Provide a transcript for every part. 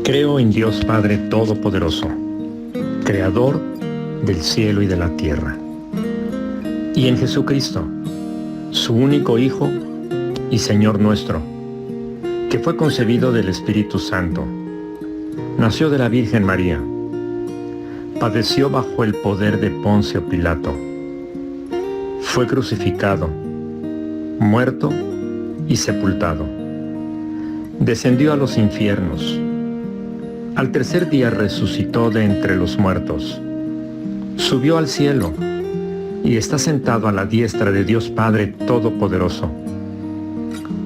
Creo en Dios Padre Todopoderoso, Creador del cielo y de la tierra, y en Jesucristo, su único Hijo y Señor nuestro, que fue concebido del Espíritu Santo, nació de la Virgen María, padeció bajo el poder de Poncio Pilato, fue crucificado, muerto y sepultado, descendió a los infiernos. Al tercer día resucitó de entre los muertos, subió al cielo y está sentado a la diestra de Dios Padre Todopoderoso.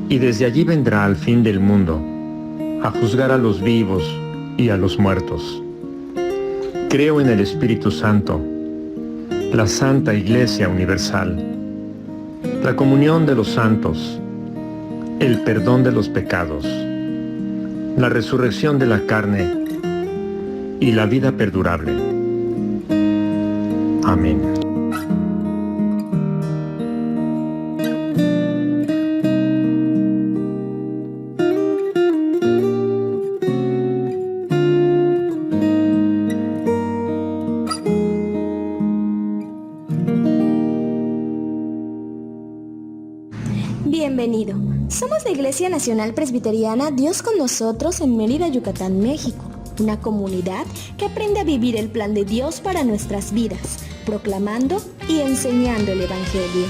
Y desde allí vendrá al fin del mundo a juzgar a los vivos y a los muertos. Creo en el Espíritu Santo, la Santa Iglesia Universal, la comunión de los santos, el perdón de los pecados, la resurrección de la carne y la vida perdurable. Amén. Bienvenido. Somos la Iglesia Nacional Presbiteriana Dios con Nosotros en Mérida, Yucatán, México. Una comunidad que aprende a vivir el plan de Dios para nuestras vidas, proclamando y enseñando el Evangelio.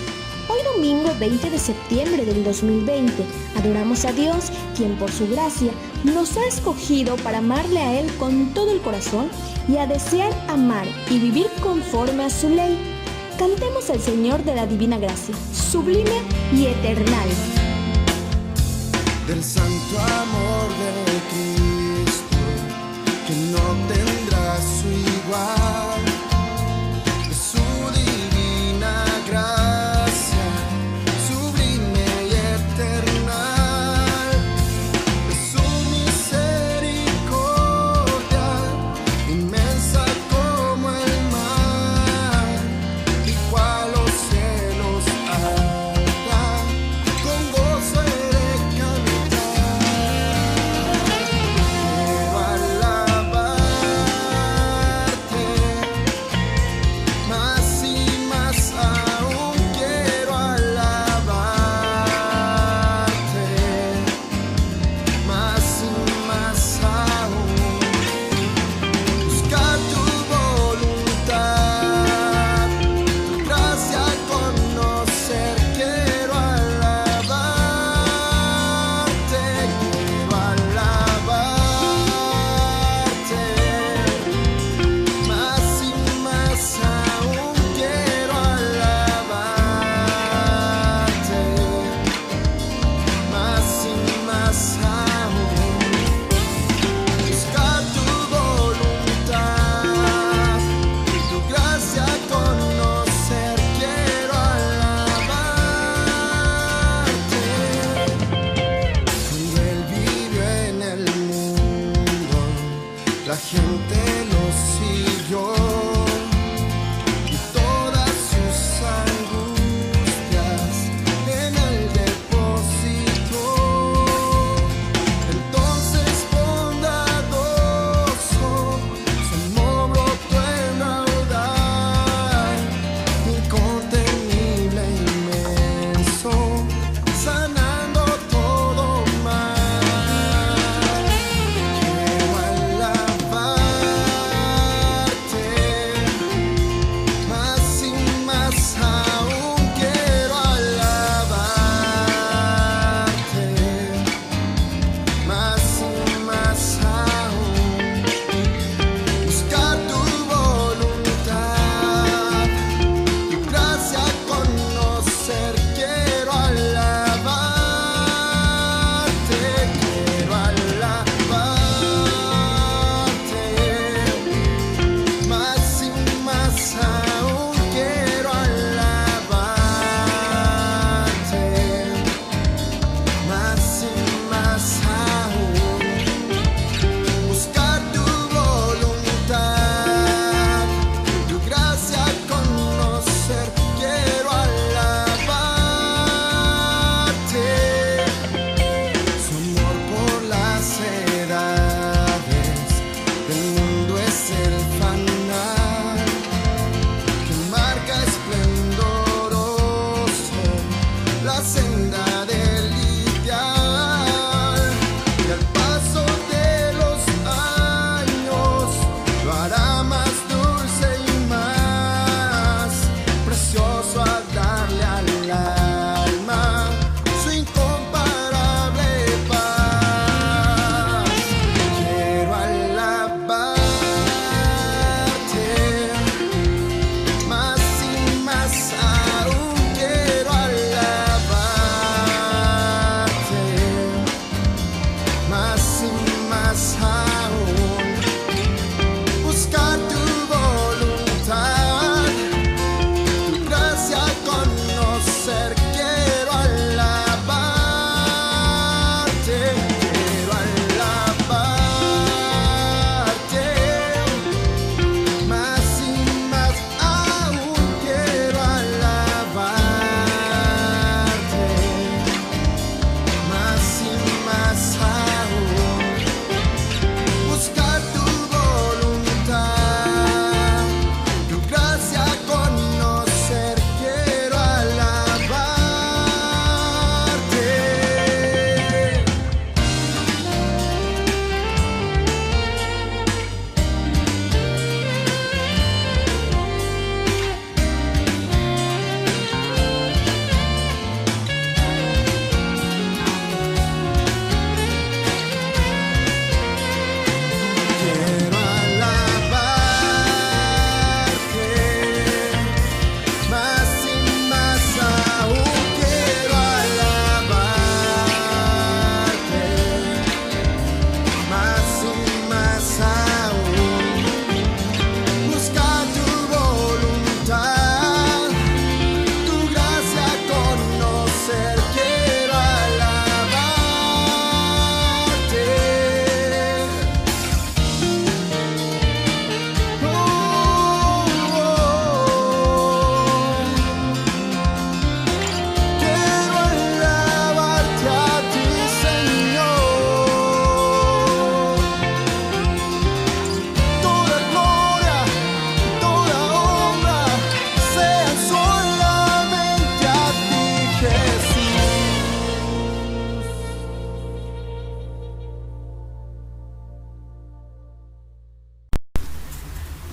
Hoy domingo 20 de septiembre del 2020, adoramos a Dios, quien por su gracia nos ha escogido para amarle a Él con todo el corazón y a desear amar y vivir conforme a su ley. Cantemos al Señor de la Divina Gracia, sublime y eternal. Del santo amor de Cristo, que no tendrá su igual, de su divina gracia, sublime y eternal, de su misericordia, inmensa como el mar, igual los cielos alta, con gozo he de cantar. Quiero alabarte, más y más aún quiero alabarte, más y más aún, buscar tu voluntad, tu gracia conocer, quiero alabarte, más y más aún quiero alabarte, más y más aún, buscar tu voluntad, tu gracia conocer, quiero alabarte. Cuando Él vivió en el mundo, la gente lo siguió, y todas sus angustias en Él depositó. Entonces bondadoso, su amor brotó en raudal, incontenible, inmenso, sanando todo mal. Quiero alabarte,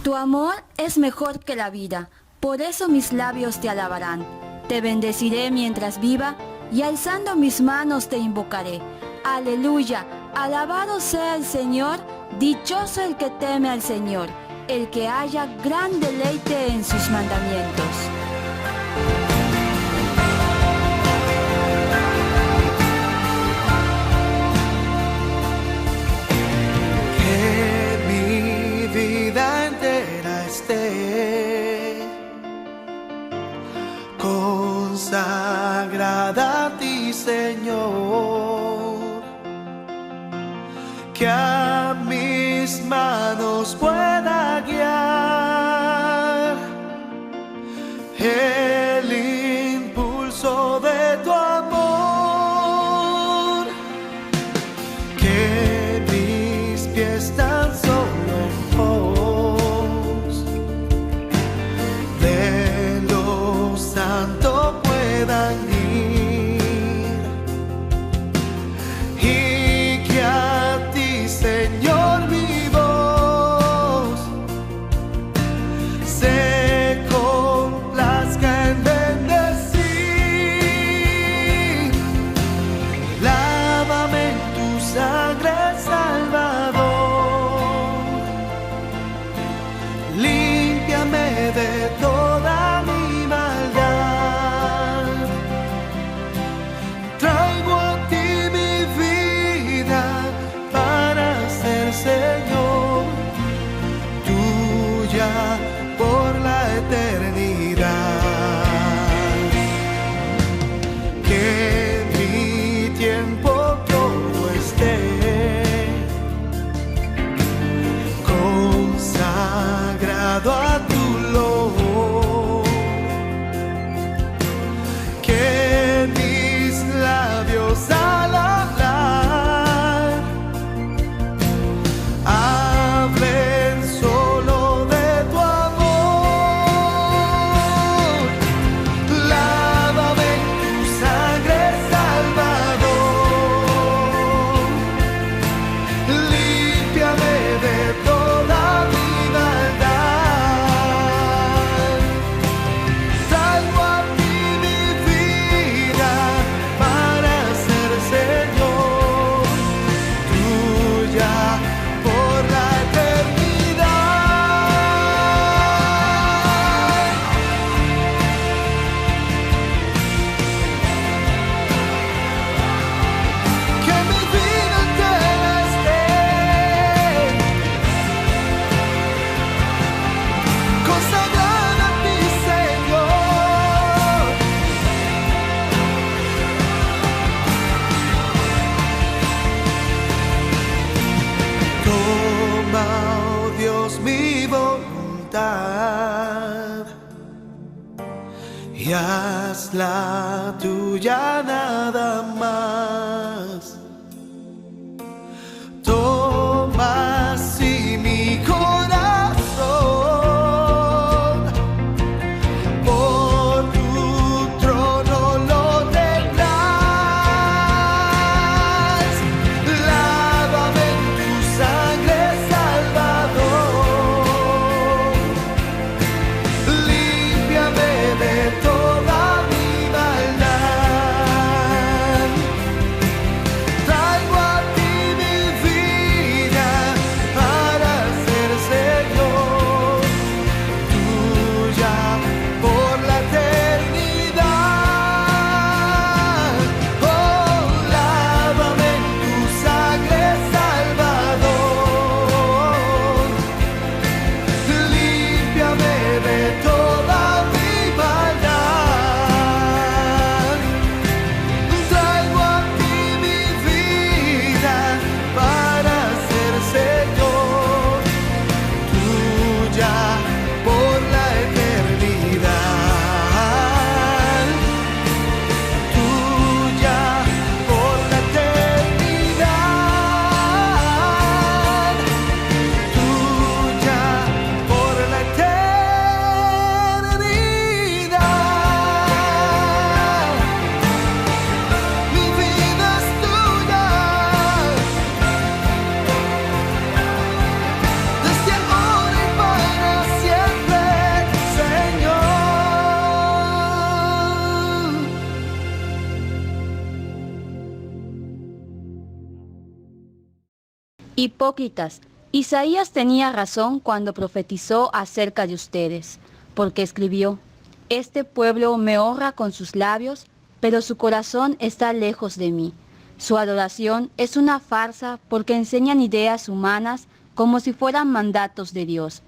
Tu amor es mejor que la vida, por eso mis labios te alabarán. Te bendeciré mientras viva y alzando mis manos te invocaré. Aleluya, alabado sea el Señor, dichoso el que teme al Señor, el que haya gran deleite en sus mandamientos. Que mi vida entera esté consagrada a ti, Señor, que a mis manos pueda guiar el impulso de tu amor, que mis pies tan solo en pos de lo santo puedan ir, y que a ti, Señor, mi voz se complazca en bendecir. Lávame en tu sangre, Salvador, límpiame de toda mi maldad. Traigo a ti mi vida para ser, Señor, tuya por la eternidad. Que mi tiempo todo esté consagrado a tu loor, que mis labios al hablar hablen solo de tu amor. Lávame en tu sangre, Salvador, límpiame de toda mi maldad. Traigo a ti mi vida para ser, Señor, tuya por la eternidad. Que mi vida entera esté consagrada a ti, Señor. Toma, oh Dios, mi voluntad y hazla tuya nada más. Toma así mi corazón, por tu trono lo tendrás. Lávame en tu sangre, Salvador, límpiame de toda mi maldad. Hipócritas, Isaías tenía razón cuando profetizó acerca de ustedes, porque escribió: Este pueblo me honra con sus labios, pero su corazón está lejos de mí. Su adoración es una farsa porque enseñan ideas humanas como si fueran mandatos de Dios.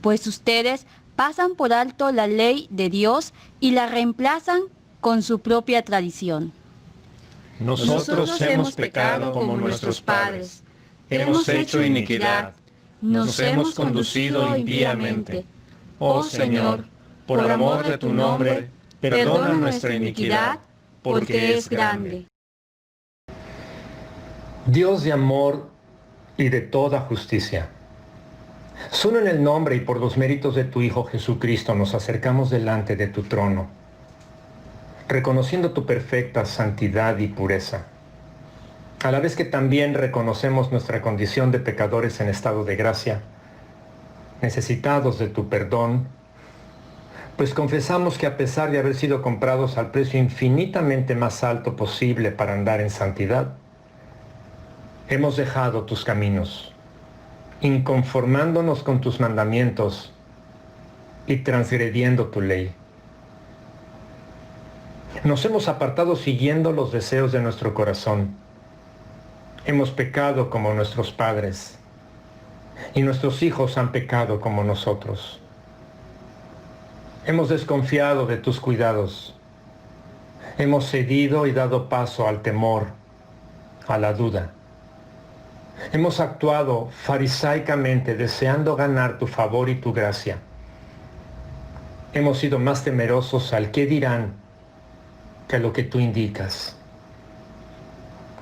Pues ustedes pasan por alto la ley de Dios y la reemplazan con su propia tradición. Nosotros hemos pecado como nuestros padres. Hemos hecho iniquidad. Nos hemos conducido impíamente. Oh Señor, por amor de tu nombre, perdona nuestra iniquidad, porque es grande. Dios de amor y de toda justicia, solo en el nombre y por los méritos de tu Hijo Jesucristo nos acercamos delante de tu trono, reconociendo tu perfecta santidad y pureza, a la vez que también reconocemos nuestra condición de pecadores en estado de gracia, necesitados de tu perdón, pues confesamos que a pesar de haber sido comprados al precio infinitamente más alto posible para andar en santidad, hemos dejado tus caminos, inconformándonos con tus mandamientos y transgrediendo tu ley. Nos hemos apartado siguiendo los deseos de nuestro corazón. Hemos pecado como nuestros padres, y nuestros hijos han pecado como nosotros. Hemos desconfiado de tus cuidados. Hemos cedido y dado paso al temor, a la duda. Hemos actuado farisaicamente deseando ganar tu favor y tu gracia. Hemos sido más temerosos al qué dirán que a lo que tú indicas.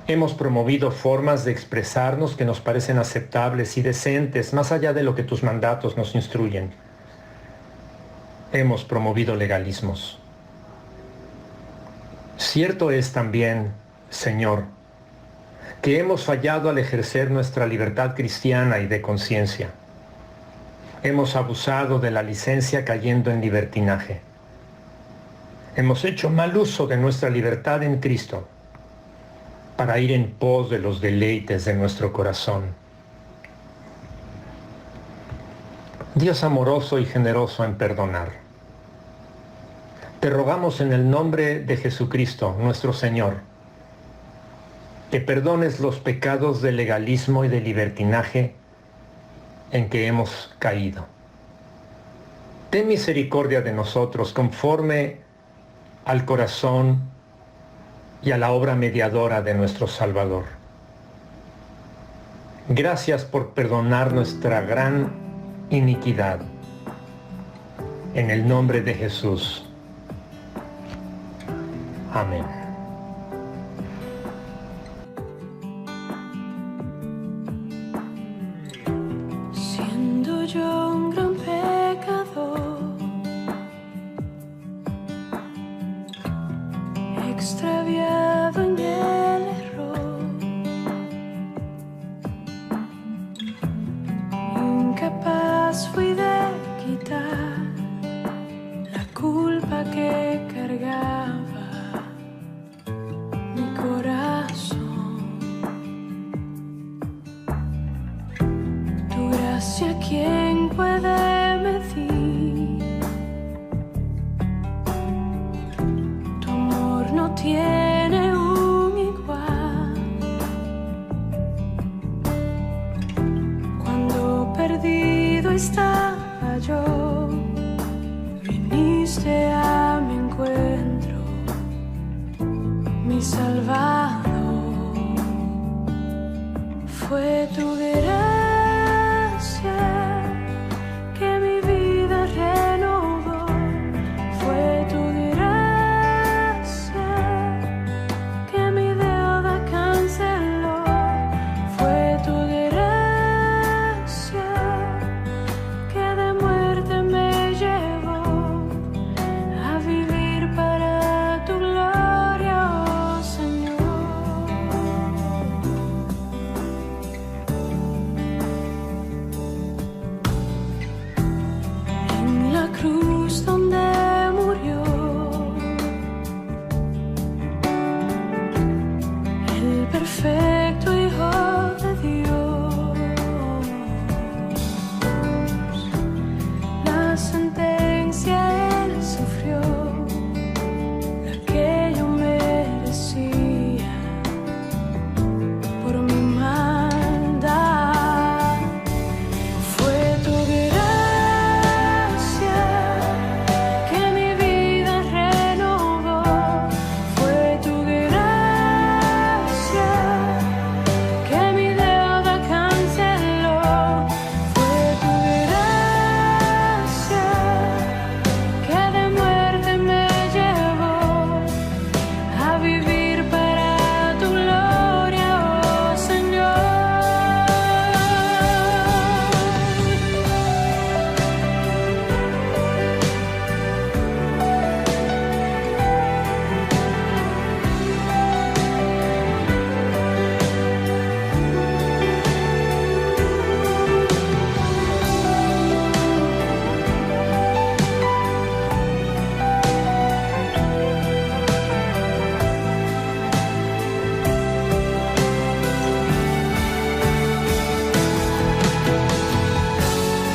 Hemos promovido formas de expresarnos que nos parecen aceptables y decentes, más allá de lo que tus mandatos nos instruyen. Hemos promovido legalismos. Cierto es también, Señor, que hemos fallado al ejercer nuestra libertad cristiana y de conciencia. Hemos abusado de la licencia cayendo en libertinaje. Hemos hecho mal uso de nuestra libertad en Cristo para ir en pos de los deleites de nuestro corazón. Dios amoroso y generoso en perdonar, te rogamos en el nombre de Jesucristo, nuestro Señor, que perdones los pecados de legalismo y de libertinaje en que hemos caído. Ten misericordia de nosotros conforme al corazón y a la obra mediadora de nuestro Salvador. Gracias por perdonar nuestra gran iniquidad. En el nombre de Jesús. Amén. Siendo yo un gran pecador, extraviado en el error, incapaz fui de quitar la culpa que cargaba mi corazón. Tu gracia, ¿quién puede medir? Tu amor no tiene un igual. Cuando perdido estaba yo, viniste a mi encuentro, mi Salvador. Fue tu gracia que mi vida renovó. Fue tu gracia que mi deuda canceló. Fue tu gracia que de muerte me llevó a vivir para tu gloria, oh Señor. sentencia Él sufrió, la que yo merecía por mi maldad. Fue tu gracia que mi vida renovó, fue tu gracia que mi deuda canceló, fue tu gracia que de muerte me llevó a vivir para tu gloria, oh Señor.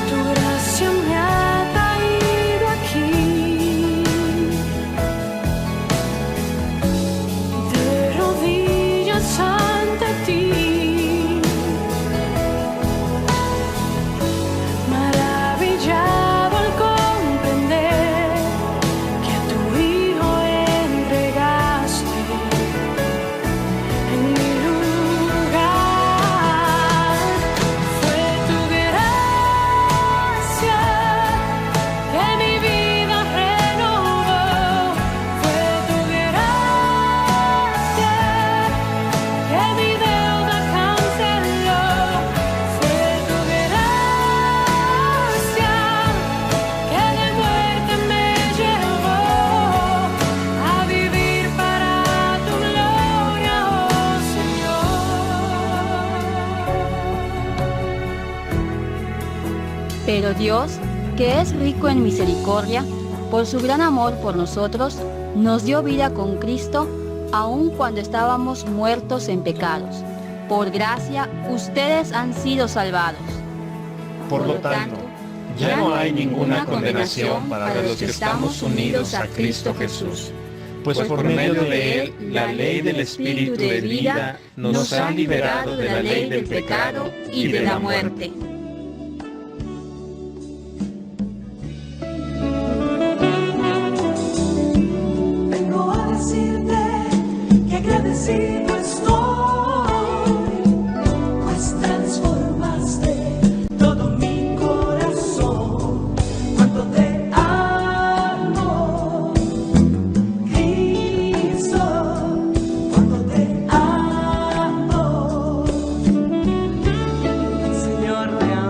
Tu gracia me ha traído aquí, de rodillas ante ti, maravillado al comprender que a tu Hijo entregaste en mi lugar. Fue tu gracia que mi vida renovó, fue tu gracia que mi deuda canceló, fue tu gracia que de muerte me llevó a vivir para tu gloria, oh Señor. Pero Dios, que es rico en misericordia, por su gran amor por nosotros, nos dio vida con Cristo, aun cuando estábamos muertos en pecados. Por gracia, ustedes han sido salvados. Por lo tanto, ya no hay ninguna condenación para los que estamos unidos a Cristo Jesús. Pues por medio de Él, la ley del Espíritu de vida nos ha liberado de la ley del pecado y de la muerte. Vengo a decirte que agradecido estoy, pues transformaste todo mi corazón. Cuánto te amo, Cristo, cuánto te amo, Señor, te amo.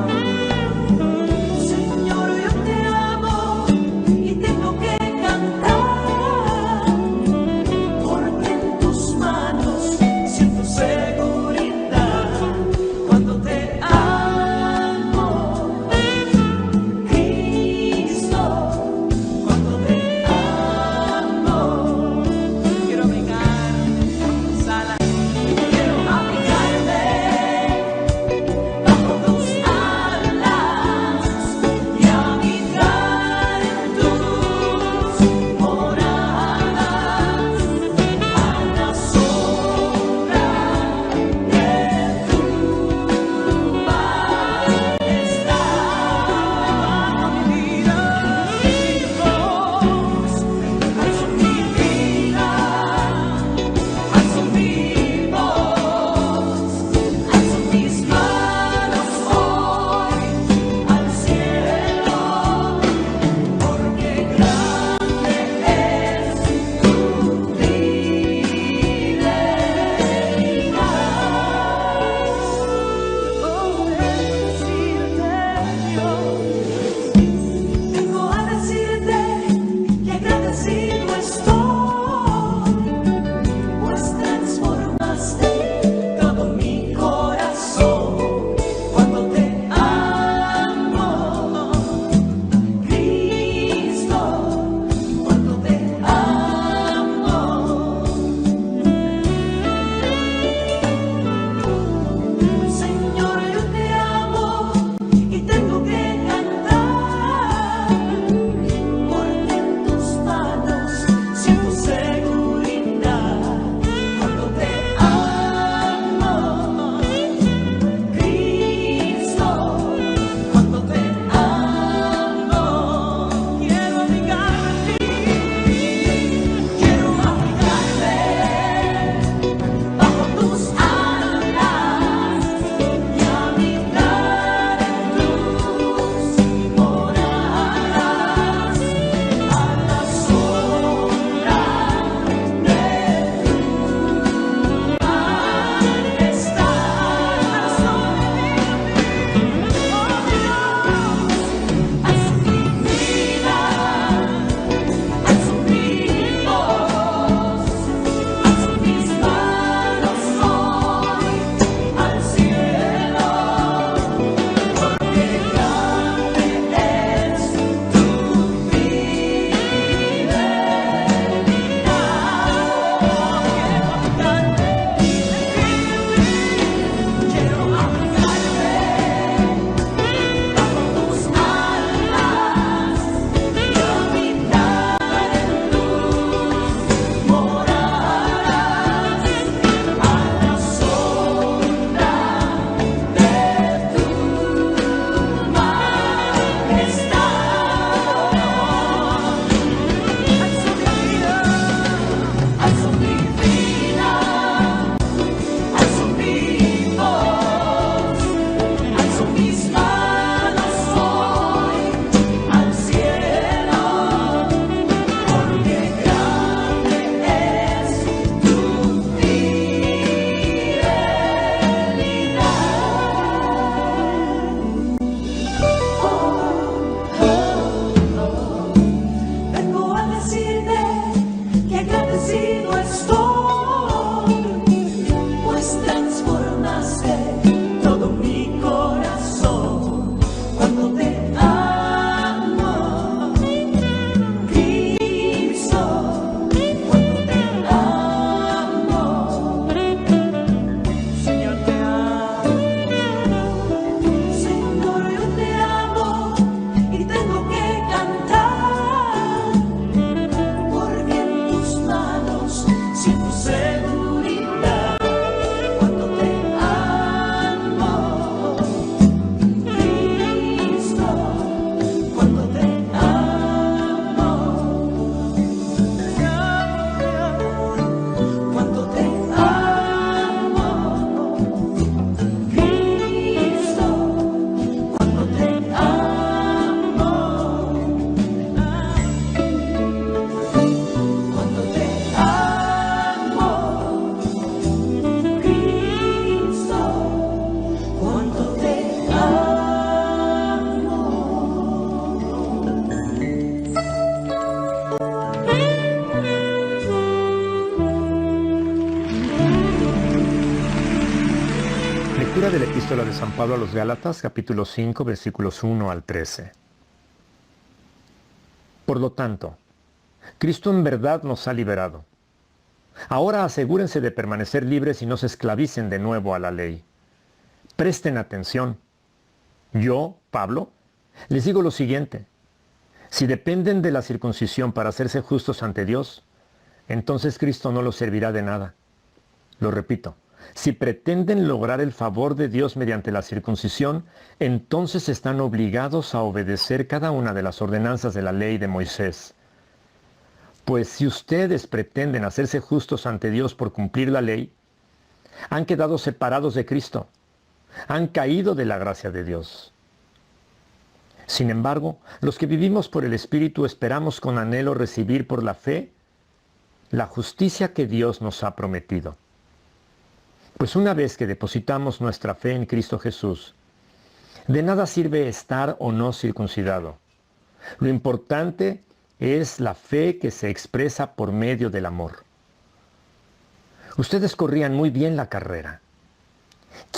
Epístola de San Pablo a los Gálatas, capítulo 5, versículos 1 al 13. Por lo tanto, Cristo en verdad nos ha liberado. Ahora asegúrense de permanecer libres y no se esclavicen de nuevo a la ley. Presten atención. Yo, Pablo, les digo lo siguiente. Si dependen de la circuncisión para hacerse justos ante Dios, entonces Cristo no los servirá de nada. Lo repito. Si pretenden lograr el favor de Dios mediante la circuncisión, entonces están obligados a obedecer cada una de las ordenanzas de la ley de Moisés. Pues si ustedes pretenden hacerse justos ante Dios por cumplir la ley, han quedado separados de Cristo, han caído de la gracia de Dios. Sin embargo, los que vivimos por el Espíritu esperamos con anhelo recibir por la fe la justicia que Dios nos ha prometido. Pues una vez que depositamos nuestra fe en Cristo Jesús, de nada sirve estar o no circuncidado. Lo importante es la fe que se expresa por medio del amor. Ustedes corrían muy bien la carrera.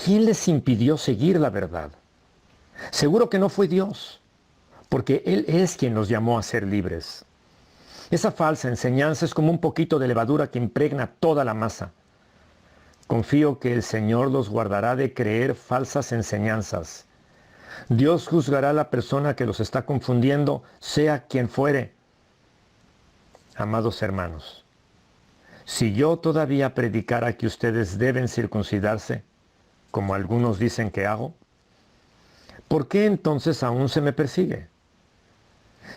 ¿Quién les impidió seguir la verdad? Seguro que no fue Dios, porque Él es quien nos llamó a ser libres. Esa falsa enseñanza es como un poquito de levadura que impregna toda la masa. Confío que el Señor los guardará de creer falsas enseñanzas. Dios juzgará a la persona que los está confundiendo, sea quien fuere. Amados hermanos, si yo todavía predicara que ustedes deben circuncidarse, como algunos dicen que hago, ¿por qué entonces aún se me persigue?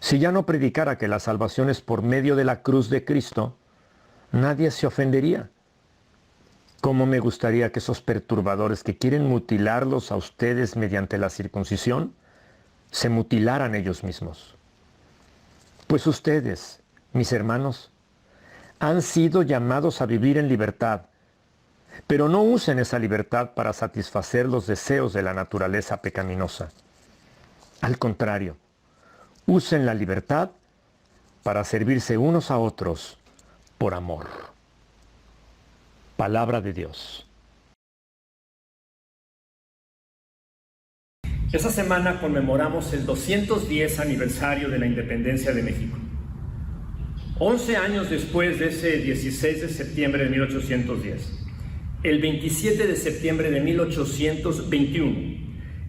Si ya no predicara que la salvación es por medio de la cruz de Cristo, nadie se ofendería. ¿Cómo me gustaría que esos perturbadores que quieren mutilarlos a ustedes mediante la circuncisión, se mutilaran ellos mismos? Pues ustedes, mis hermanos, han sido llamados a vivir en libertad, pero no usen esa libertad para satisfacer los deseos de la naturaleza pecaminosa. Al contrario, usen la libertad para servirse unos a otros por amor. Palabra de Dios. Esta semana conmemoramos el 210 aniversario de la independencia de México. 11 años después de ese 16 de septiembre de 1810, el 27 de septiembre de 1821,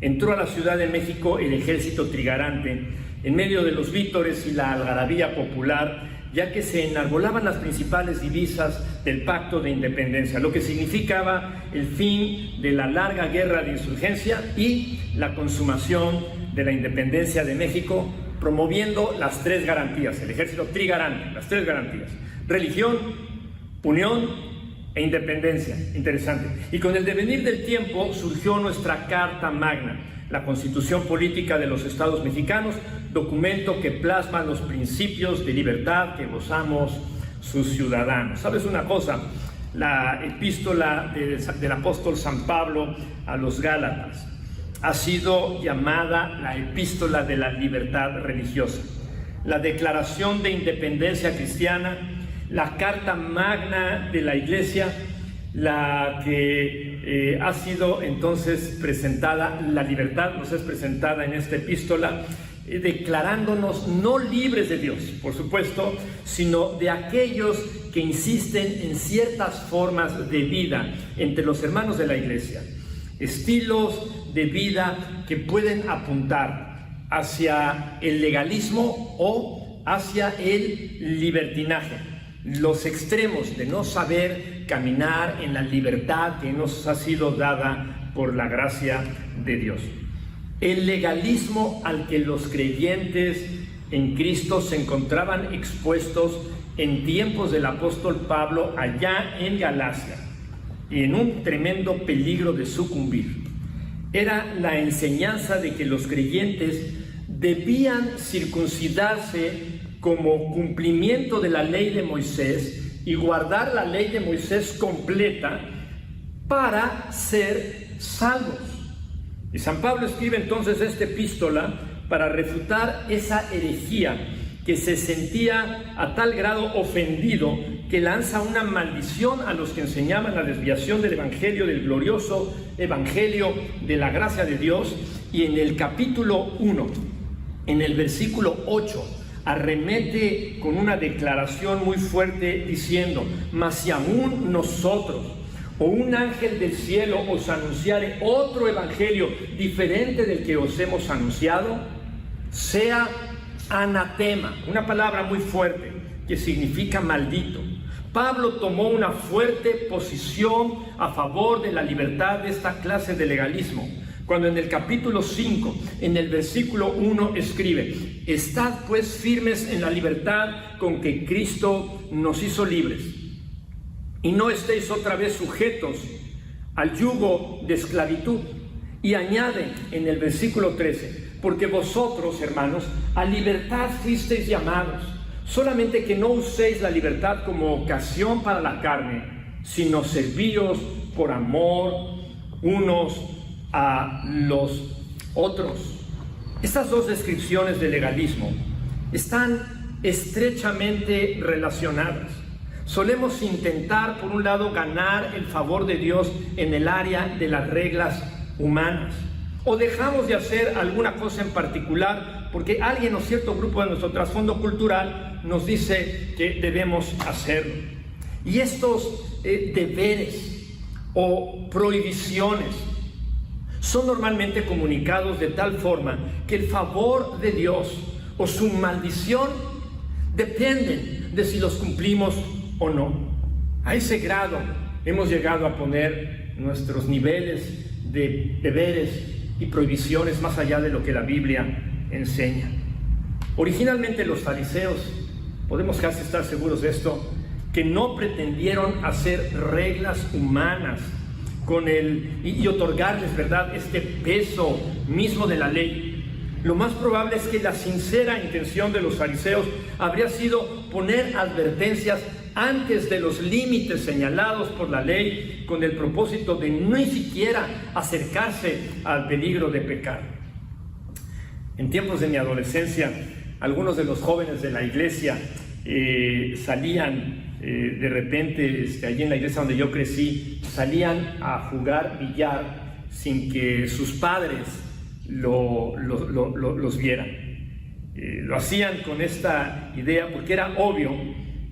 entró a la Ciudad de México el ejército trigarante en medio de los vítores y la algarabía popular, ya que se enarbolaban las principales divisas del Pacto de Independencia, lo que significaba el fin de la larga guerra de insurgencia y la consumación de la independencia de México, promoviendo las tres garantías, el ejército trigarante, las tres garantías: religión, unión e independencia. Interesante. Y con el devenir del tiempo surgió nuestra Carta Magna, la Constitución Política de los Estados Mexicanos, documento que plasma los principios de libertad que gozamos sus ciudadanos. ¿Sabes una cosa? La epístola del apóstol San Pablo a los Gálatas ha sido llamada la epístola de la libertad religiosa, la declaración de independencia cristiana, la Carta Magna de la Iglesia, la que ha sido entonces presentada, la libertad nos es presentada en esta epístola, declarándonos no libres de Dios, por supuesto, sino de aquellos que insisten en ciertas formas de vida entre los hermanos de la Iglesia, estilos de vida que pueden apuntar hacia el legalismo o hacia el libertinaje, los extremos de no saber caminar en la libertad que nos ha sido dada por la gracia de Dios. El legalismo al que los creyentes en Cristo se encontraban expuestos en tiempos del apóstol Pablo allá en Galacia, y en un tremendo peligro de sucumbir, era la enseñanza de que los creyentes debían circuncidarse como cumplimiento de la ley de Moisés y guardar la ley de Moisés completa para ser salvos. Y San Pablo escribe entonces esta epístola para refutar esa herejía que se sentía a tal grado ofendido que lanza una maldición a los que enseñaban la desviación del evangelio, del glorioso evangelio de la gracia de Dios. Y en el capítulo 1, en el versículo 8, arremete con una declaración muy fuerte diciendo: mas si aún nosotros o un ángel del cielo os anunciare otro evangelio diferente del que os hemos anunciado, sea anatema, una palabra muy fuerte que significa maldito. Pablo tomó una fuerte posición a favor de la libertad de esta clase de legalismo, cuando en el capítulo 5, en el versículo 1 escribe: estad pues firmes en la libertad con que Cristo nos hizo libres, y no estéis otra vez sujetos al yugo de esclavitud. Y añade en el versículo 13: porque vosotros, hermanos, a libertad fuisteis llamados, solamente que no uséis la libertad como ocasión para la carne, sino servíos por amor unos a los otros. Estas dos descripciones de legalismo están estrechamente relacionadas. Solemos intentar, por un lado, ganar el favor de Dios en el área de las reglas humanas, o dejamos de hacer alguna cosa en particular porque alguien o cierto grupo de nuestro trasfondo cultural nos dice que debemos hacerlo. Y estos deberes o prohibiciones son normalmente comunicados de tal forma que el favor de Dios o su maldición dependen de si los cumplimos o no. A ese grado hemos llegado a poner nuestros niveles de deberes y prohibiciones más allá de lo que la Biblia enseña. Originalmente los fariseos, podemos casi estar seguros de esto, que no pretendieron hacer reglas humanas y otorgarles, ¿verdad?, este peso mismo de la ley. Lo más probable es que la sincera intención de los fariseos habría sido poner advertencias antes de los límites señalados por la ley, con el propósito de ni siquiera acercarse al peligro de pecar. En tiempos de mi adolescencia, algunos de los jóvenes de la iglesia salían de repente, allí en la iglesia donde yo crecí, salían a jugar billar sin que sus padres los vieran. Lo hacían con esta idea porque era obvio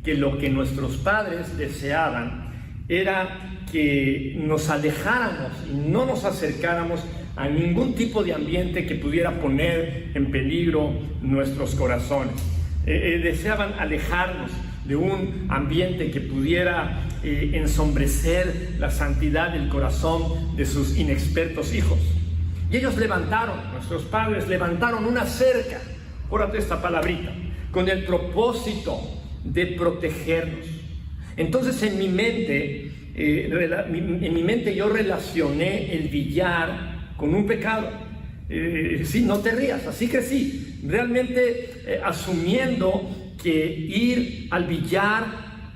que lo que nuestros padres deseaban era que nos alejáramos y no nos acercáramos a ningún tipo de ambiente que pudiera poner en peligro nuestros corazones. Deseaban alejarnos de un ambiente que pudiera ensombrecer la santidad del corazón de sus inexpertos hijos. Y ellos nuestros padres levantaron una cerca, fórate esta palabrita, con el propósito de protegernos. Entonces en mi mente yo relacioné el billar con un pecado. Sí, no te rías, así crecí, realmente asumiendo que ir al billar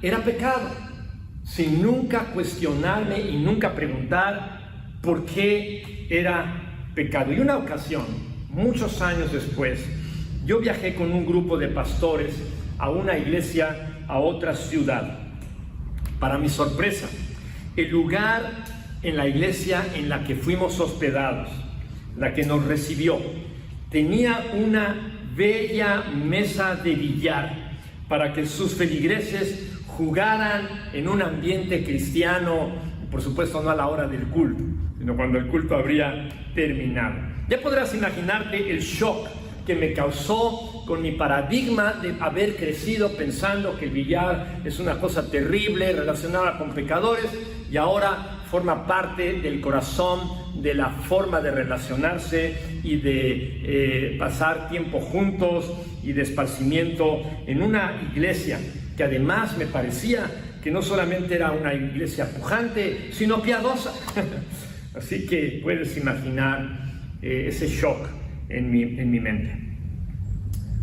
era pecado, sin nunca cuestionarme y nunca preguntar por qué era pecado. Y una ocasión, muchos años después, yo viajé con un grupo de pastores a una iglesia, a otra ciudad. Para mi sorpresa, el lugar en la iglesia en la que fuimos hospedados, la que nos recibió, tenía una bella mesa de billar para que sus feligreses jugaran en un ambiente cristiano, por supuesto no a la hora del culto, sino cuando el culto habría terminado. Ya podrás imaginarte el shock que me causó con mi paradigma de haber crecido pensando que el billar es una cosa terrible relacionada con pecadores, y ahora forma parte del corazón, de la forma de relacionarse y de pasar tiempo juntos y de esparcimiento en una iglesia que además me parecía que no solamente era una iglesia pujante, sino piadosa. Así que puedes imaginar ese shock en mi mente.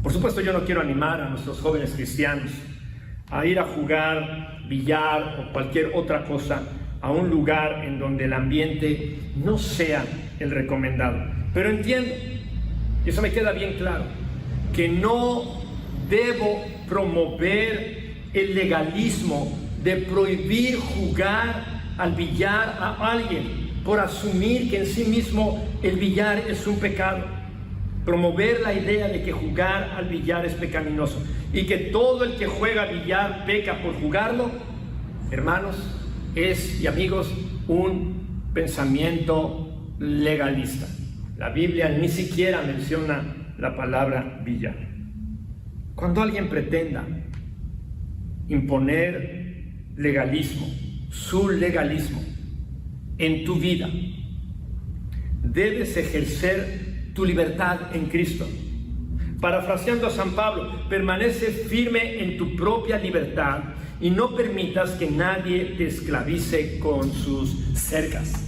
Por supuesto, yo no quiero animar a nuestros jóvenes cristianos a ir a jugar billar o cualquier otra cosa a un lugar en donde el ambiente no sea el recomendado. Pero entiendo, y eso me queda bien claro, que no debo promover el legalismo de prohibir jugar al billar a alguien por asumir que en sí mismo el billar es un pecado. Promover la idea de que jugar al billar es pecaminoso y que todo el que juega billar peca por jugarlo, hermanos, es, y amigos, un pensamiento legalista. La Biblia ni siquiera menciona la palabra billar. Cuando alguien pretenda imponer legalismo, su legalismo, en tu vida, debes ejercer tu libertad en Cristo. Parafraseando a San Pablo, permanece firme en tu propia libertad y no permitas que nadie te esclavice con sus cercas.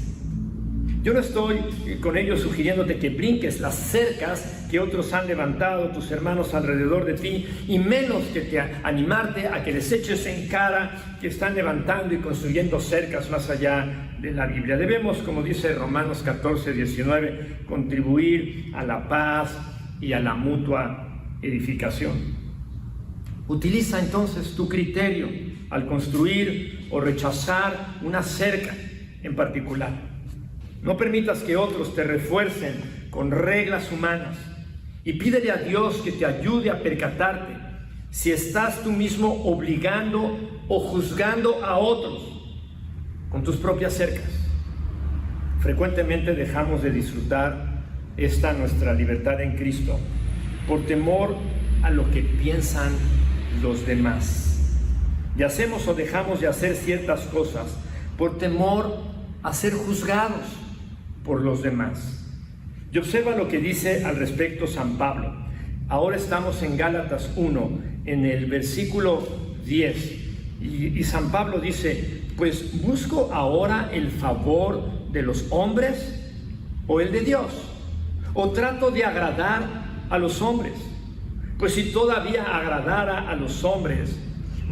Yo no estoy con ello sugiriéndote que brinques las cercas que otros han levantado, tus hermanos alrededor de ti, y menos que te animarte a que les eches en cara que están levantando y construyendo cercas más allá de la Biblia. Debemos, como dice Romanos 14, 19, contribuir a la paz y a la mutua edificación. Utiliza entonces tu criterio al construir o rechazar una cerca en particular. No permitas que otros te refuercen con reglas humanas y pídele a Dios que te ayude a percatarte si estás tú mismo obligando o juzgando a otros con tus propias cercas. Frecuentemente dejamos de disfrutar esta nuestra libertad en Cristo por temor a lo que piensan los demás. Y hacemos o dejamos de hacer ciertas cosas por temor a ser juzgados por los demás. Y observa lo que dice al respecto San Pablo. Ahora estamos en Gálatas 1, en el versículo 10. Y San Pablo dice, pues ¿busco ahora el favor de los hombres o el de Dios? ¿O trato de agradar a los hombres? Pues si todavía agradara a los hombres,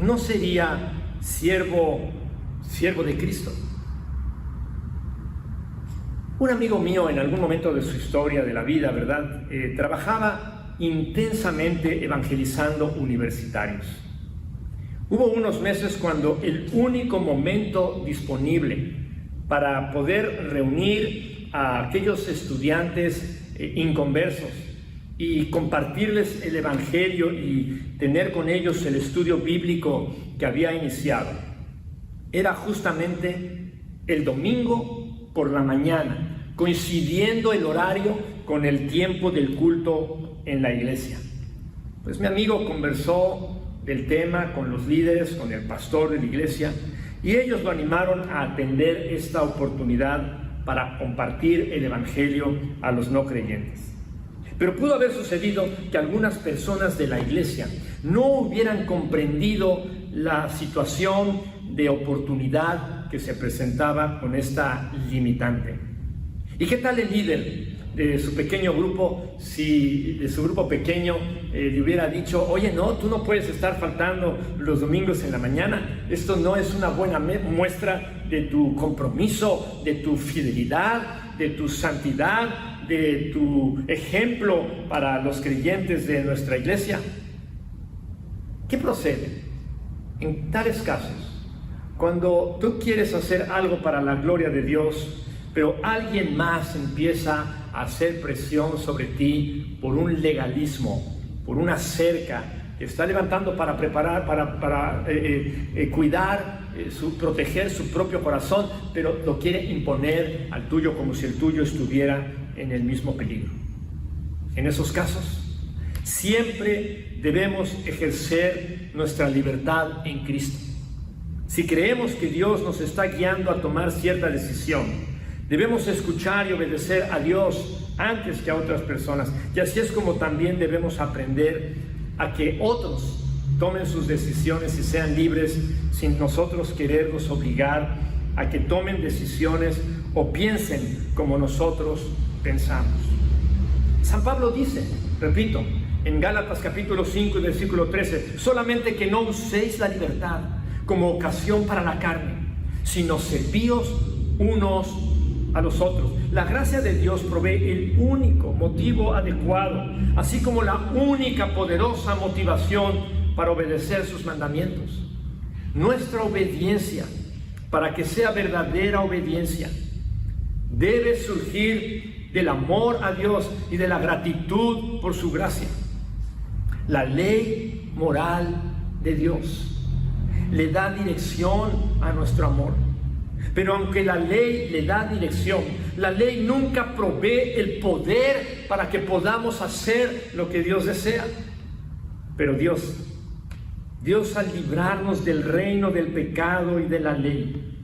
no sería siervo de Cristo. Un amigo mío en algún momento de su historia de la vida, ¿verdad? Trabajaba intensamente evangelizando universitarios. Hubo unos meses cuando el único momento disponible para poder reunir a aquellos estudiantes inconversos y compartirles el evangelio y tener con ellos el estudio bíblico que había iniciado era justamente el domingo por la mañana, coincidiendo el horario con el tiempo del culto en la iglesia. Pues mi amigo conversó del tema con los líderes, con el pastor de la iglesia, y ellos lo animaron a atender esta oportunidad para compartir el evangelio a los no creyentes. Pero pudo haber sucedido que algunas personas de la iglesia no hubieran comprendido la situación de oportunidad que se presentaba con esta limitante. ¿Y qué tal el líder de su pequeño grupo, si de su grupo pequeño le hubiera dicho, oye, no, tú no puedes estar faltando los domingos en la mañana, esto no es una buena muestra de tu compromiso, de tu fidelidad, de tu santidad, de tu ejemplo para los creyentes de nuestra iglesia? ¿Qué procede en tales casos? Cuando tú quieres hacer algo para la gloria de Dios, pero alguien más empieza a hacer presión sobre ti por un legalismo, por una cerca que está levantando para preparar, para cuidar, proteger su propio corazón, pero lo quiere imponer al tuyo como si el tuyo estuviera en el mismo peligro. En esos casos, siempre debemos ejercer nuestra libertad en Cristo. Si creemos que Dios nos está guiando a tomar cierta decisión, debemos escuchar y obedecer a Dios antes que a otras personas. Y así es como también debemos aprender a que otros tomen sus decisiones y sean libres sin nosotros quererlos obligar a que tomen decisiones o piensen como nosotros pensamos. San Pablo dice, repito, en Gálatas capítulo 5 y versículo 13, solamente que no uséis la libertad como ocasión para la carne, sino servíos unos a los otros. La gracia de Dios provee el único motivo adecuado, así como la única poderosa motivación para obedecer sus mandamientos. Nuestra obediencia, para que sea verdadera obediencia, debe surgir del amor a Dios y de la gratitud por su gracia. La ley moral de Dios le da dirección a nuestro amor. Pero aunque la ley le da dirección, la ley nunca provee el poder para que podamos hacer lo que Dios desea. Pero Dios al librarnos del reino del pecado y de la ley,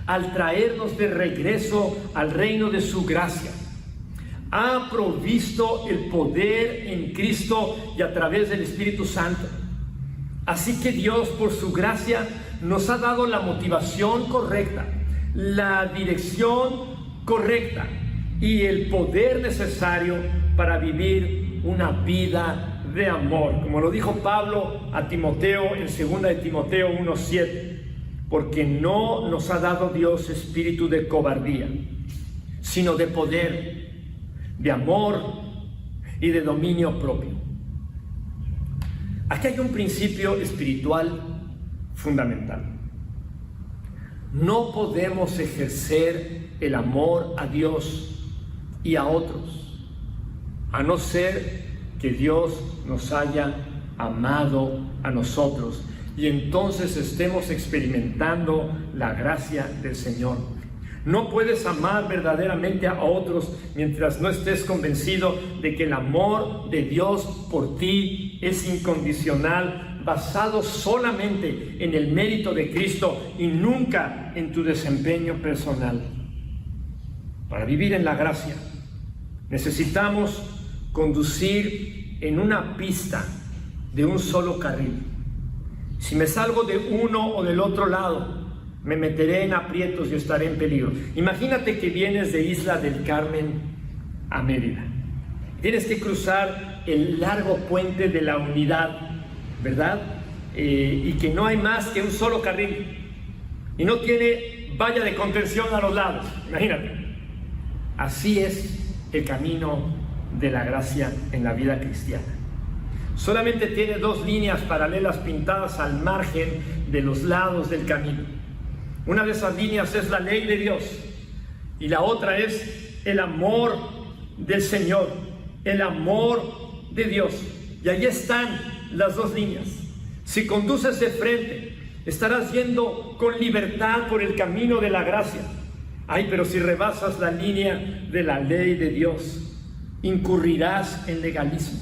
al traernos de regreso al reino de su gracia, ha provisto el poder en Cristo y a través del Espíritu Santo. Así que Dios, por su gracia, nos ha dado la motivación correcta, la dirección correcta y el poder necesario para vivir una vida de amor. Como lo dijo Pablo a Timoteo en 2 de Timoteo 1:7, porque no nos ha dado Dios espíritu de cobardía, sino de poder, de amor y de dominio propio. Aquí hay un principio espiritual fundamental. No podemos ejercer el amor a Dios y a otros, a no ser que Dios nos haya amado a nosotros y entonces estemos experimentando la gracia del Señor. No puedes amar verdaderamente a otros mientras no estés convencido de que el amor de Dios por ti es incondicional, basado solamente en el mérito de Cristo y nunca en tu desempeño personal. Para vivir en la gracia, necesitamos conducir en una pista de un solo carril. Si me salgo de uno o del otro lado, me meteré en aprietos y estaré en peligro. Imagínate que vienes de Isla del Carmen a Mérida. Tienes que cruzar el largo puente de la Unidad, ¿verdad? Y que no hay más que un solo carril. Y no tiene valla de contención a los lados. Imagínate. Así es el camino de la gracia en la vida cristiana. Solamente tiene dos líneas paralelas pintadas al margen de los lados del camino. Una de esas líneas es la ley de Dios y la otra es el amor del Señor, el amor de Dios. Y ahí están las dos líneas. Si conduces de frente, estarás yendo con libertad por el camino de la gracia. Ay, pero si rebasas la línea de la ley de Dios, incurrirás en legalismo.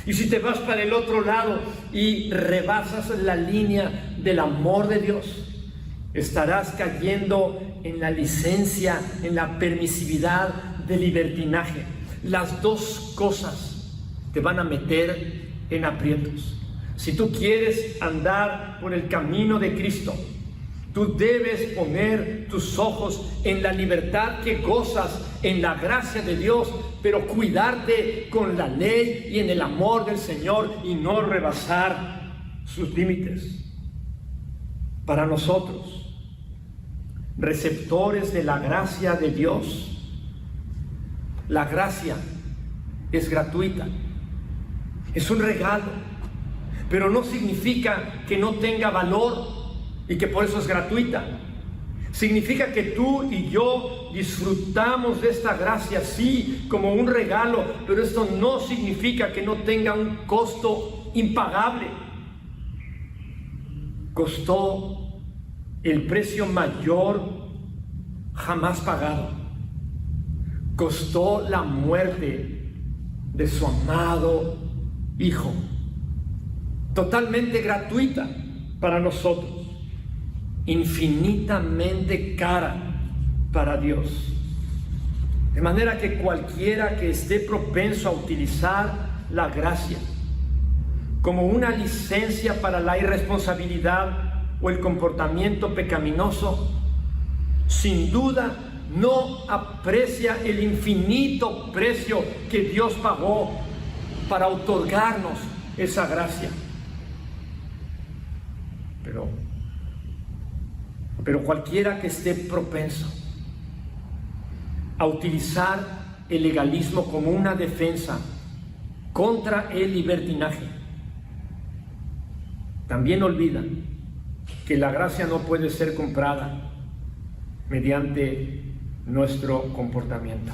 Y si te vas para el otro lado y rebasas la línea del amor de Dios, estarás cayendo en la licencia, en la permisividad de libertinaje. Las dos cosas te van a meter en aprietos. Si tú quieres andar por el camino de Cristo, tú debes poner tus ojos en la libertad que gozas, en la gracia de Dios, pero cuidarte con la ley y en el amor del Señor y no rebasar sus límites. Para nosotros, receptores de la gracia de Dios, la gracia es gratuita, es un regalo, pero no significa que no tenga valor y que por eso es gratuita. Significa que tú y yo disfrutamos de esta gracia, sí, como un regalo, pero esto no significa que no tenga un costo impagable. Costó el precio mayor jamás pagado. Costó la muerte de su amado Hijo, totalmente gratuita para nosotros, infinitamente cara para Dios. De manera que cualquiera que esté propenso a utilizar la gracia como una licencia para la irresponsabilidad o el comportamiento pecaminoso, sin duda no aprecia el infinito precio que Dios pagó para otorgarnos esa gracia. Pero cualquiera que esté propenso a utilizar el legalismo como una defensa contra el libertinaje. También olvidan que la gracia no puede ser comprada mediante nuestro comportamiento.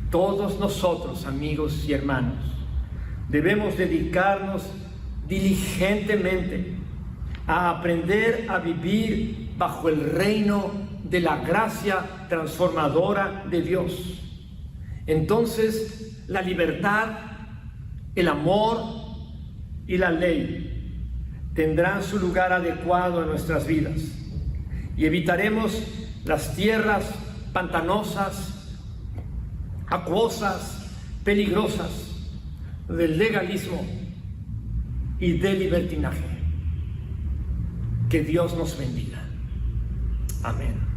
Todos nosotros, amigos y hermanos, debemos dedicarnos diligentemente a aprender a vivir bajo el reino de la gracia transformadora de Dios. Entonces, la libertad, el amor y la ley tendrán su lugar adecuado en nuestras vidas y evitaremos las tierras pantanosas, acuosas, peligrosas del legalismo y del libertinaje. Que Dios nos bendiga. Amén.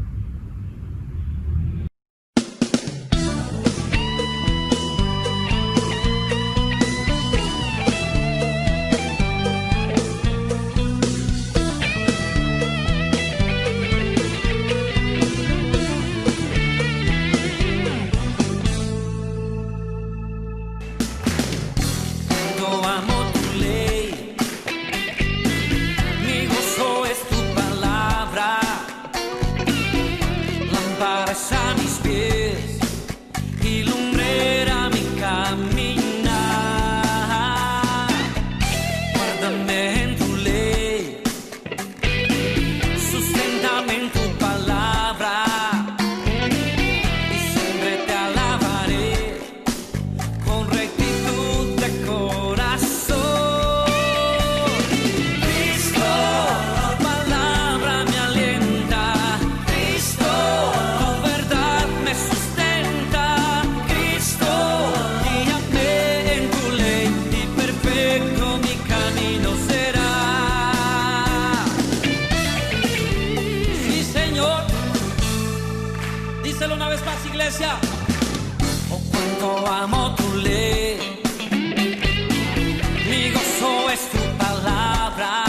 Iglesia, oh cuánto amo tu ley, mi gozo es tu palabra,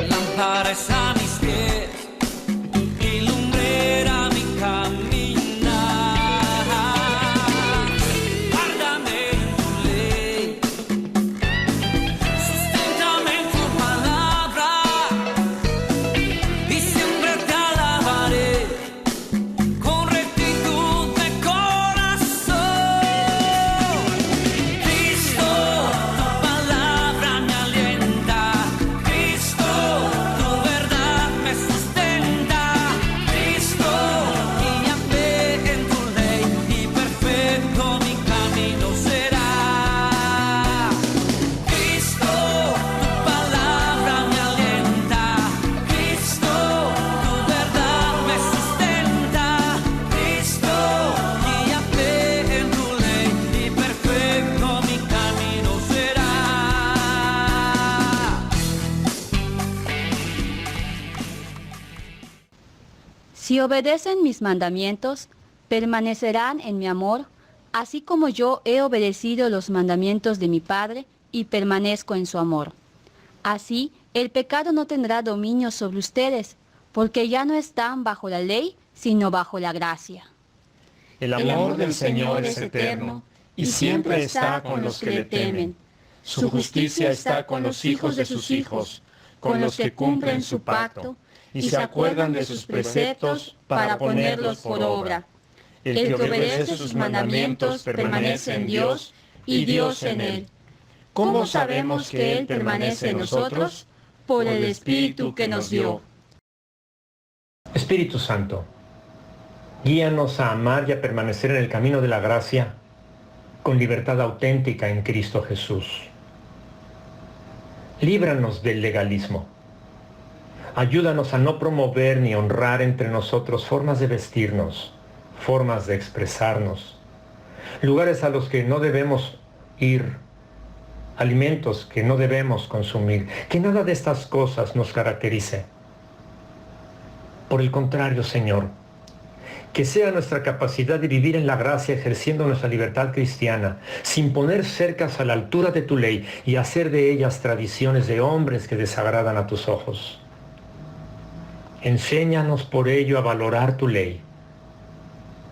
lámpara es a mis pies y lumbrera mi caminar. Guárdame en tu ley, susténtame en tu palabra y siempre te alabaré. Si obedecen mis mandamientos, permanecerán en mi amor, así como yo he obedecido los mandamientos de mi Padre y permanezco en su amor. Así, el pecado no tendrá dominio sobre ustedes, porque ya no están bajo la ley, sino bajo la gracia. El amor del Señor es eterno y siempre está con los que le temen. Su justicia está con los hijos de sus hijos, con los que cumplen su pacto y se acuerdan de sus preceptos para ponerlos por obra. El que obedece sus mandamientos permanece en Dios y Dios en él. ¿Cómo sabemos que Él permanece en nosotros? Por el Espíritu que nos dio. Espíritu Santo, guíanos a amar y a permanecer en el camino de la gracia con libertad auténtica en Cristo Jesús. Líbranos del legalismo. Ayúdanos a no promover ni honrar entre nosotros formas de vestirnos, formas de expresarnos, lugares a los que no debemos ir, alimentos que no debemos consumir. Que nada de estas cosas nos caracterice. Por el contrario, Señor, que sea nuestra capacidad de vivir en la gracia ejerciendo nuestra libertad cristiana, sin poner cercas a la altura de tu ley y hacer de ellas tradiciones de hombres que desagradan a tus ojos. Enséñanos por ello a valorar tu ley,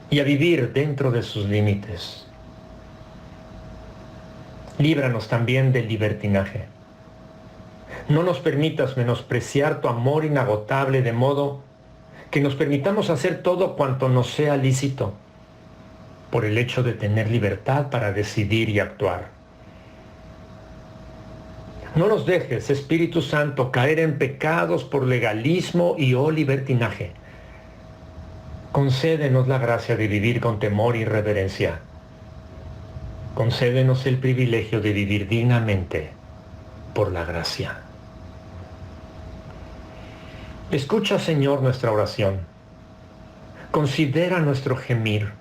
y a vivir dentro de sus límites. Líbranos también del libertinaje. No nos permitas menospreciar tu amor inagotable, de modo que nos permitamos hacer todo cuanto nos sea lícito, por el hecho de tener libertad para decidir y actuar. No nos dejes, Espíritu Santo, caer en pecados por legalismo y o libertinaje. Concédenos la gracia de vivir con temor y reverencia. Concédenos el privilegio de vivir dignamente por la gracia. Escucha, Señor, nuestra oración. Considera nuestro gemir.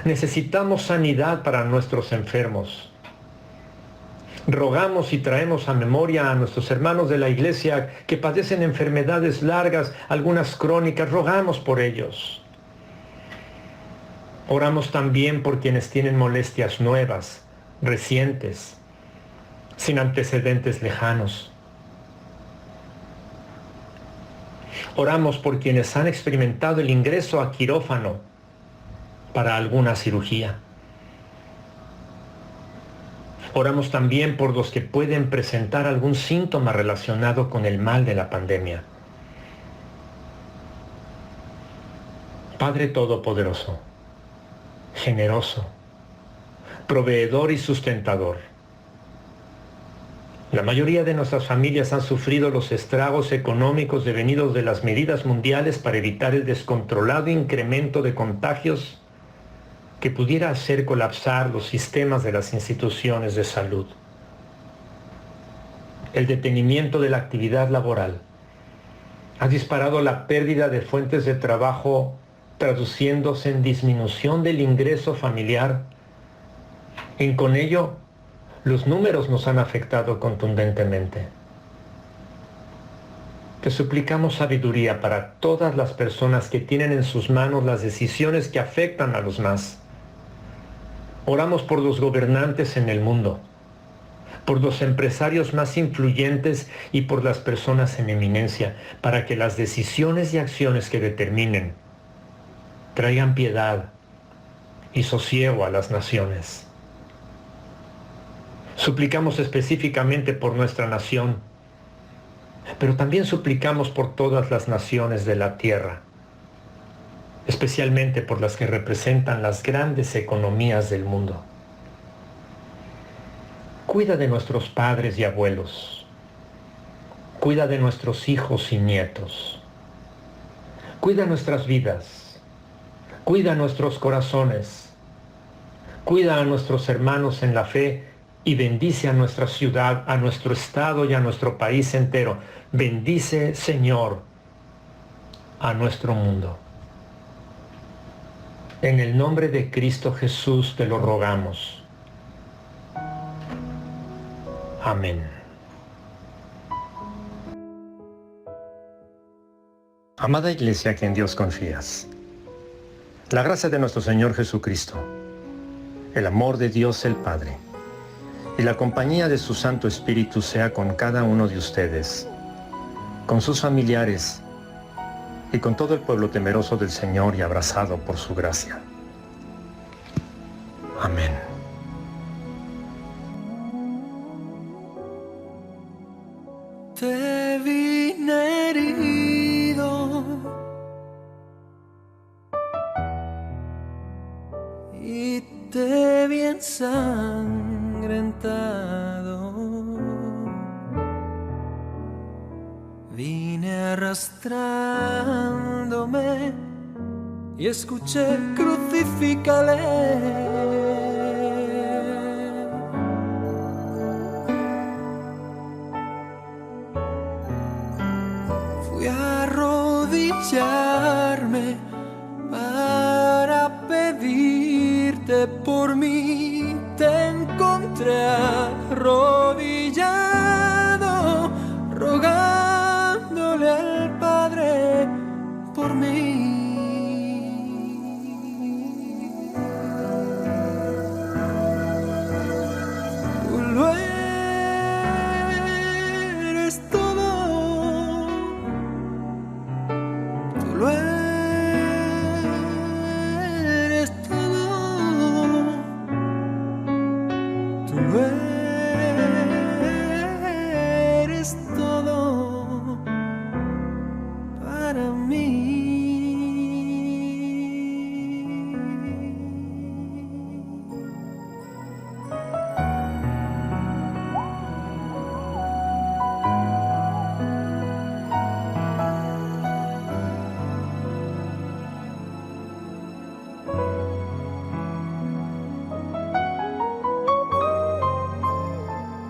Necesitamos sanidad para nuestros enfermos. Rogamos y traemos a memoria a nuestros hermanos de la Iglesia que padecen enfermedades largas, algunas crónicas. Rogamos por ellos. Oramos también por quienes tienen molestias nuevas, recientes, sin antecedentes lejanos. Oramos por quienes han experimentado el ingreso a quirófano para alguna cirugía. Oramos también por los que pueden presentar algún síntoma relacionado con el mal de la pandemia. Padre Todopoderoso, generoso, proveedor y sustentador, la mayoría de nuestras familias han sufrido los estragos económicos devenidos de las medidas mundiales para evitar el descontrolado incremento de contagios que pudiera hacer colapsar los sistemas de las instituciones de salud. El detenimiento de la actividad laboral ha disparado la pérdida de fuentes de trabajo, traduciéndose en disminución del ingreso familiar. Y con ello, los números nos han afectado contundentemente. Te suplicamos sabiduría para todas las personas que tienen en sus manos las decisiones que afectan a los más. Oramos por los gobernantes en el mundo, por los empresarios más influyentes y por las personas en eminencia, para que las decisiones y acciones que determinen traigan piedad y sosiego a las naciones. Suplicamos específicamente por nuestra nación, pero también suplicamos por todas las naciones de la tierra, especialmente por las que representan las grandes economías del mundo. Cuida de nuestros padres y abuelos. Cuida de nuestros hijos y nietos. Cuida nuestras vidas. Cuida nuestros corazones. Cuida a nuestros hermanos en la fe y bendice a nuestra ciudad, a nuestro estado y a nuestro país entero. Bendice, Señor, a nuestro mundo. En el nombre de Cristo Jesús te lo rogamos. Amén. Amada Iglesia que en Dios confías, la gracia de nuestro Señor Jesucristo, el amor de Dios el Padre y la compañía de su Santo Espíritu sea con cada uno de ustedes, con sus familiares y con todo el pueblo temeroso del Señor y abrazado por su gracia. Amén. Te vi herido y te vi ensangrentado. Vine arrastrándome y escuché crucifícale. Fui a arrodillarme para pedirte por mí. Te encontré arrodillado, rogándole al Padre por mí. Tú lo eres todo, tú lo eres Tú lo eres todo para mí.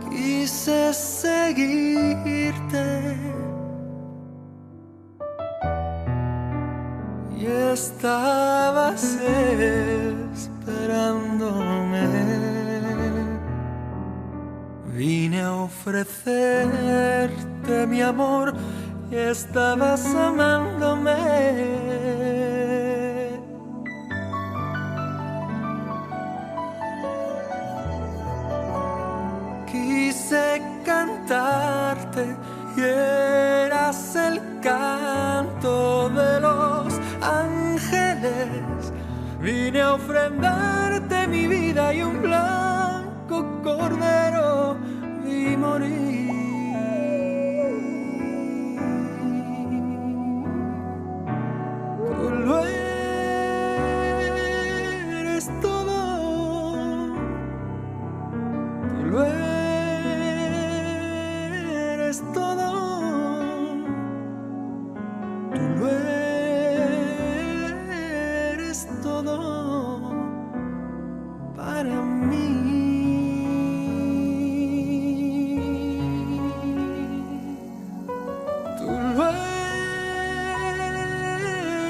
Quise seguirte y estabas esperándome. Vine a ofrecerte mi amor y estabas amándome. Quise cantarte y eras el canto de los ángeles. Vine a ofrendarte mi vida y un blanco cordero vi morir. Tú lo eres todo. Tú lo eres todo. Tú lo eres todo para mí. Tú lo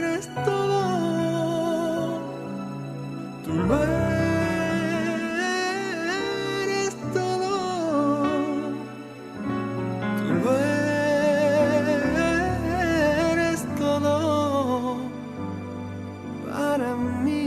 eres todo. Tú lo eres todo. Tú lo eres todo para mí.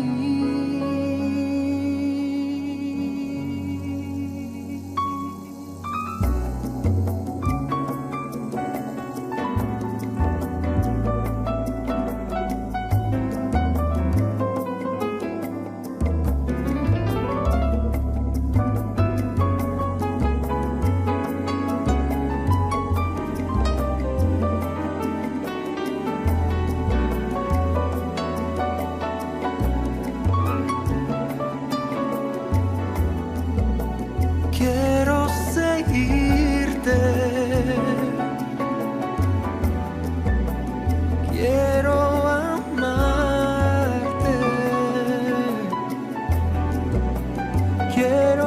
Quiero seguirte, quiero amarte, quiero